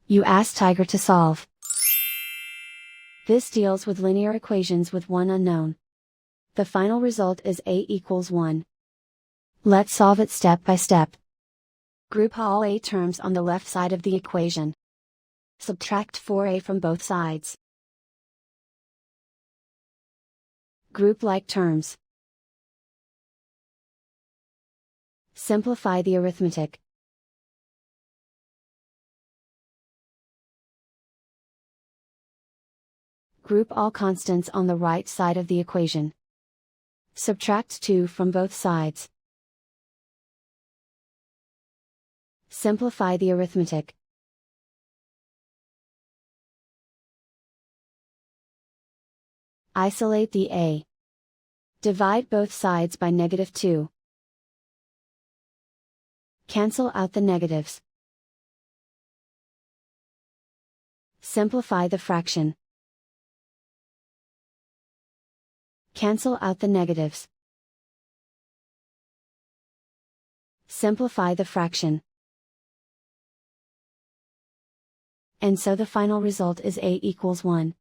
You ask Tiger to solve. This deals with linear equations with one unknown. The final result is a equals 1. Let's solve it step by step. Group all a terms on the left side of the equation. Subtract 4a from both sides. Group like terms. Simplify the arithmetic. Group all constants on the right side of the equation. Subtract 2 from both sides. Simplify the arithmetic. Isolate the a. Divide both sides by -2. Cancel out the negatives. Simplify the fraction. Cancel out the negatives. Simplify the fraction. And so the final result is a equals 1.